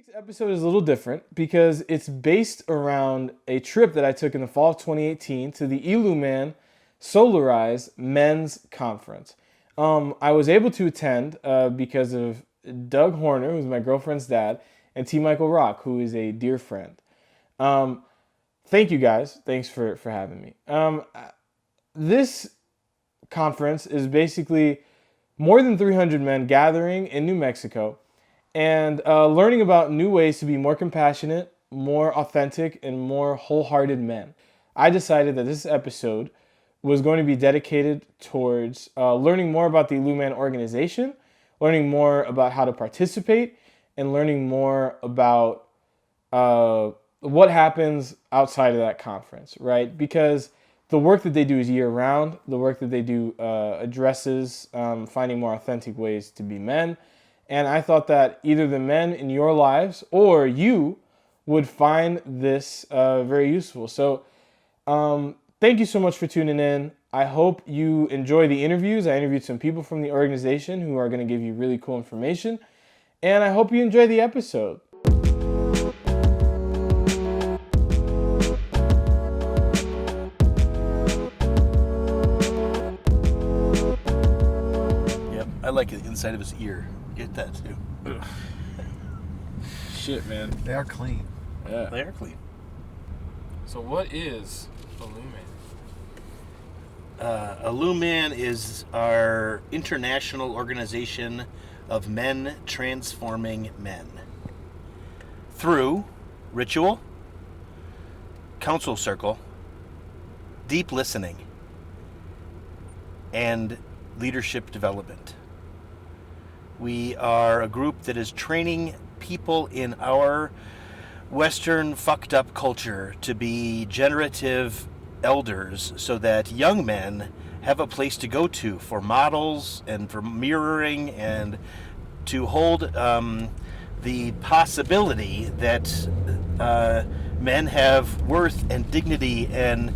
week's episode is a little different because it's based around a trip that I took in the fall of 2018 to the Illuman Soularize Men's Conference. I was able to attend because of Doug Horner, who's my girlfriend's dad, and T. Michael Rock, who is a dear friend. Thank you guys. Thanks for having me. This conference is basically more than 300 men gathering in New Mexico and learning about new ways to be more compassionate, more authentic, and more wholehearted men. I decided that this episode was going to be dedicated towards learning more about the Illuman organization, learning more about how to participate, and learning more about what happens outside of that conference, right? Because the work that they do is year-round. The work that they do addresses finding more authentic ways to be men. And I thought that either the men in your lives or you would find this very useful. So thank you so much for tuning in. I hope you enjoy the interviews. I interviewed some people from the organization who are going to give you really cool information. And I hope you enjoy the episode. I like the inside of his ear. Get that too. Ugh. Shit, man. They are clean. Yeah. They are clean. So what is Illuman? Illuman is our international organization of men transforming men. Through ritual, council circle, deep listening, and leadership development. We are a group that is training people in our Western fucked up culture to be generative elders so that young men have a place to go to for models and for mirroring and to hold the possibility that men have worth and dignity and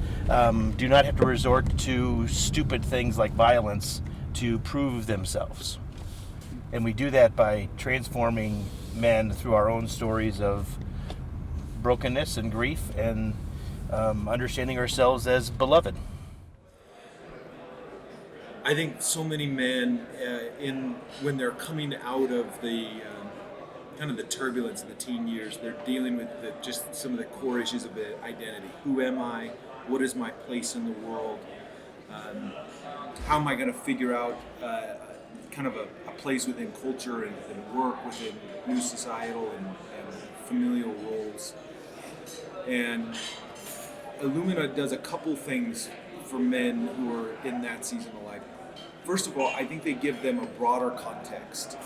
do not have to resort to stupid things like violence to prove themselves. And we do that by transforming men through our own stories of brokenness and grief and understanding ourselves as beloved. I think so many men, when they're coming out of the kind of the turbulence of the teen years, they're dealing with just some of the core issues of the identity. Who am I? What is my place in the world? How am I going to figure out kind of a place within culture and work within new societal and familial roles? And Illumina does a couple things for men who are in that season of life. First of all, I think they give them a broader context.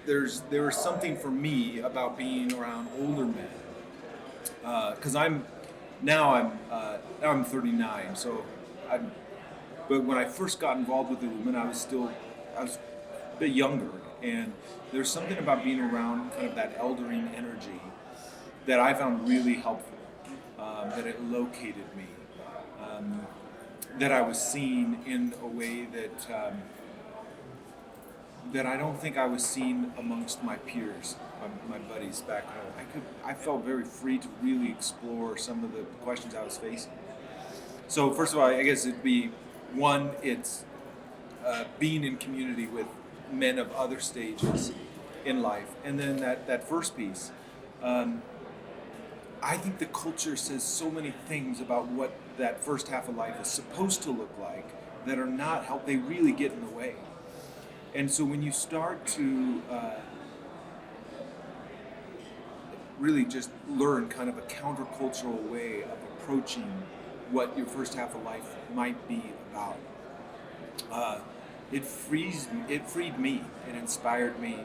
There is something for me about being around older men, because I'm 39, so but when I first got involved with Illumina, I was a bit younger, and there's something about being around kind of that eldering energy that I found really helpful. That it located me, that I was seen in a way that I don't think I was seen amongst my peers, my buddies back home. I felt very free to really explore some of the questions I was facing. So first of all, I guess it'd be one, it's being in community with men of other stages in life, and then that first piece. I think the culture says so many things about what that first half of life is supposed to look like that are not how they really get in the way. And so when you start to really just learn kind of a countercultural way of approaching what your first half of life might be about, it freed me, it inspired me.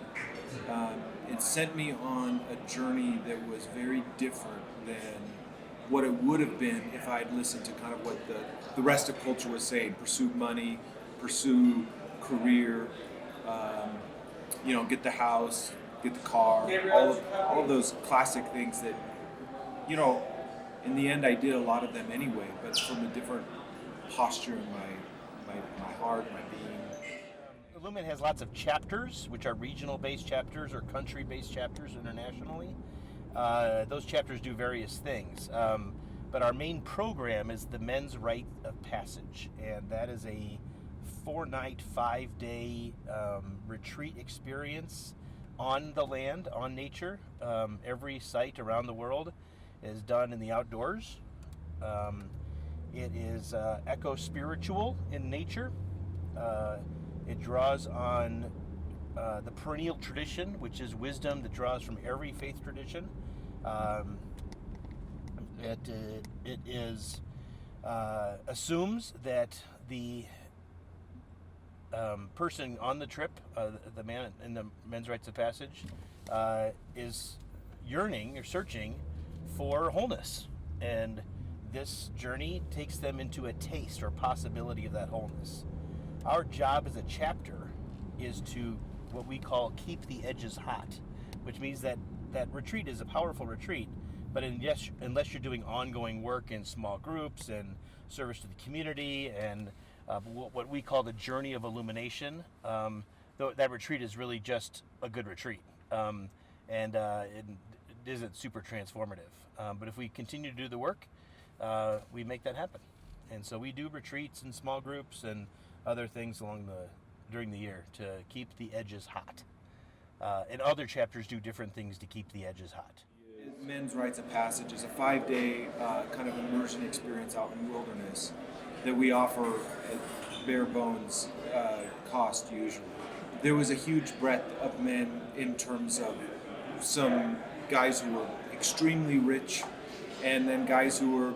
It sent me on a journey that was very different than what it would have been if I had listened to kind of what the rest of culture was saying. Pursue money, pursue career, get the house, get the car, all of those classic things that, in the end I did a lot of them anyway, but from a different posture in my heart, my being. Illuman has lots of chapters, which are regional-based chapters or country-based chapters internationally. Those chapters do various things. But our main program is the Men's Rite of Passage, and that is a 4-night, 5-day retreat experience on the land, on nature. Every site around the world is done in the outdoors. It is eco-spiritual in nature. It draws on the perennial tradition, which is wisdom that draws from every faith tradition. It is assumes that the person on the trip, the man in the Men's Rites of Passage, is yearning or searching for wholeness, and this journey takes them into a taste or possibility of that wholeness. Our job as a chapter is to what we call keep the edges hot, which means that retreat is a powerful retreat, but unless you're doing ongoing work in small groups and service to the community and what we call the journey of illumination, that retreat is really just a good retreat. It isn't super transformative. But if we continue to do the work, we make that happen. And so we do retreats in small groups and other things during the year to keep the edges hot. And other chapters do different things to keep the edges hot. Men's Rites of Passage is a 5-day kind of immersion experience out in the wilderness that we offer at bare bones cost usually. There was a huge breadth of men in terms of some guys who were extremely rich and then guys who were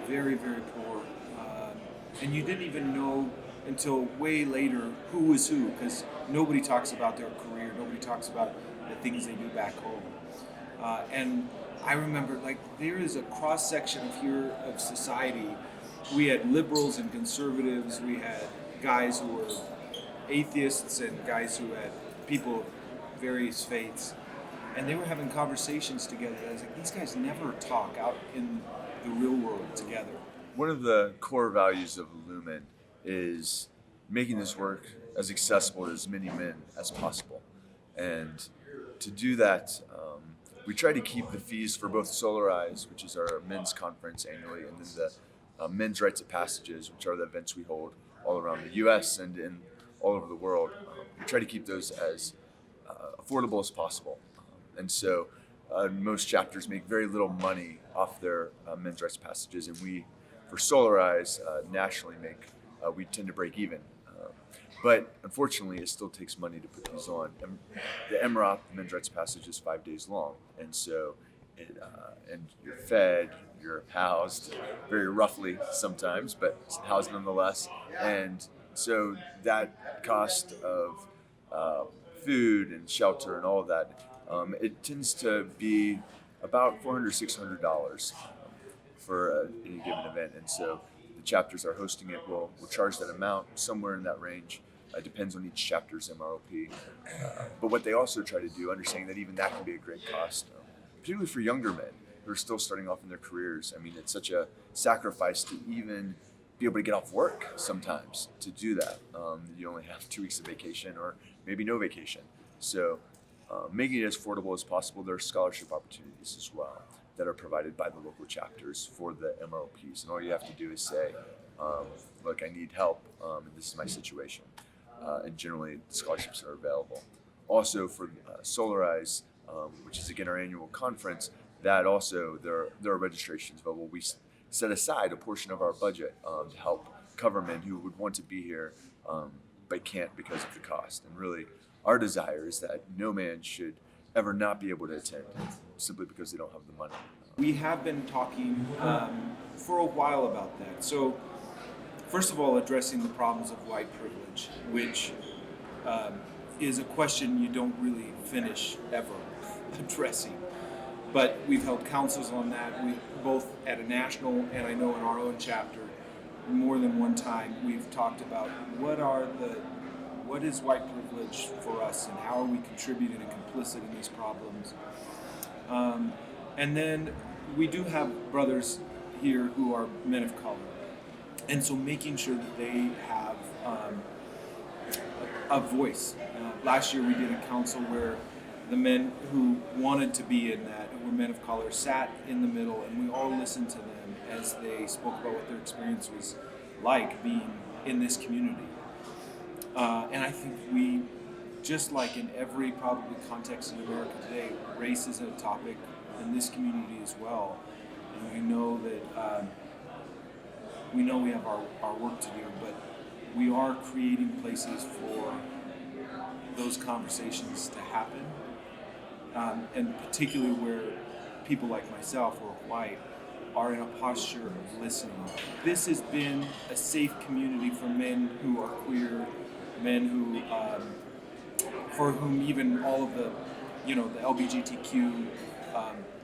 very, very poor. And you didn't even know until way later who was who, because nobody talks about their career, nobody talks about the things they do back home. And I remember, there is a cross-section of society. We had liberals and conservatives, we had guys who were atheists and guys who had people of various faiths. And they were having conversations together. I was like, these guys never talk out in the real world together. One of the core values of Illuman is making this work as accessible to as many men as possible. And to do that, we try to keep the fees for both Soularize, which is our men's conference annually, and then the Men's Rites of Passages, which are the events we hold all around the U.S. and in all over the world. We try to keep those as affordable as possible. And so most chapters make very little money off their Men's Rites of Passages, and we, for Soularize, nationally we tend to break even. But unfortunately, it still takes money to put these on. And the Abenroth Men's Rites Passage is 5 days long, and so and you're fed, you're housed, very roughly sometimes, but housed nonetheless. And so that cost of food and shelter and all of that, it tends to be about $400, $600 for any given event, and so the chapters are hosting it will charge that amount, somewhere in that range. It depends on each chapter's MROP. But what they also try to do, understanding that even that can be a great cost, particularly for younger men who are still starting off in their careers. I mean, it's such a sacrifice to even be able to get off work sometimes to do that. You only have 2 weeks of vacation or maybe no vacation. So making it as affordable as possible, there are scholarship opportunities as well that are provided by the local chapters for the MROPs. And all you have to do is say, look, I need help, and this is my situation. And generally, the scholarships are available. Also for Soularize, which is again our annual conference, that also there are registrations available. We set aside a portion of our budget to help cover men who would want to be here but can't because of the cost. And really, our desire is that no man should ever not be able to attend simply because they don't have the money. We have been talking for a while about that. So, first of all, addressing the problems of white privilege, which is a question you don't really finish ever addressing. But we've held councils on that. We both at a national and I know in our own chapter, more than one time we've talked about what is white privilege for us and how are we contributing and complicit in these problems. And then we do have brothers here who are men of color. And so making sure that they have a voice. Last year we did a council where the men who wanted to be in that, who were men of color, sat in the middle, and we all listened to them as they spoke about what their experience was like being in this community. And I think we, just like in every probably context in America today, race is a topic in this community as well. And we know that we have our work to do, but we are creating places for those conversations to happen. And particularly where people like myself who are white are in a posture of listening. This has been a safe community for men who are queer, men who, for whom even all of the, the LGBTQ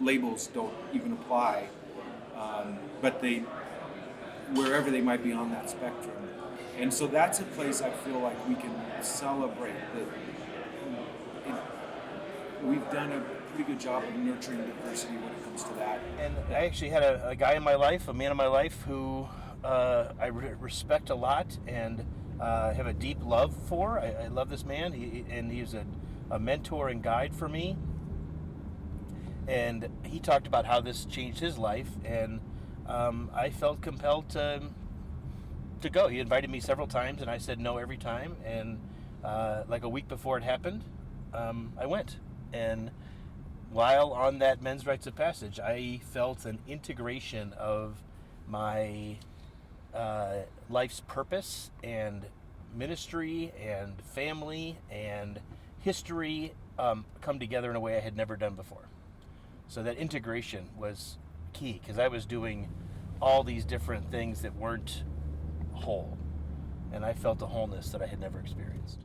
labels don't even apply, but wherever they might be on that spectrum. And so that's a place I feel like we can celebrate that we've done a pretty good job of nurturing diversity when it comes to that. And I actually had a guy in my life, a man in my life, who I respect a lot and have a deep love for. I love this man, he was a mentor and guide for me. And he talked about how this changed his life, and I felt compelled to go. He invited me several times, and I said no every time. And like a week before it happened, I went. And while on that men's rites of passage, I felt an integration of my life's purpose and ministry and family and history come together in a way I had never done before. So that integration was key, because I was doing all these different things that weren't whole, and I felt a wholeness that I had never experienced.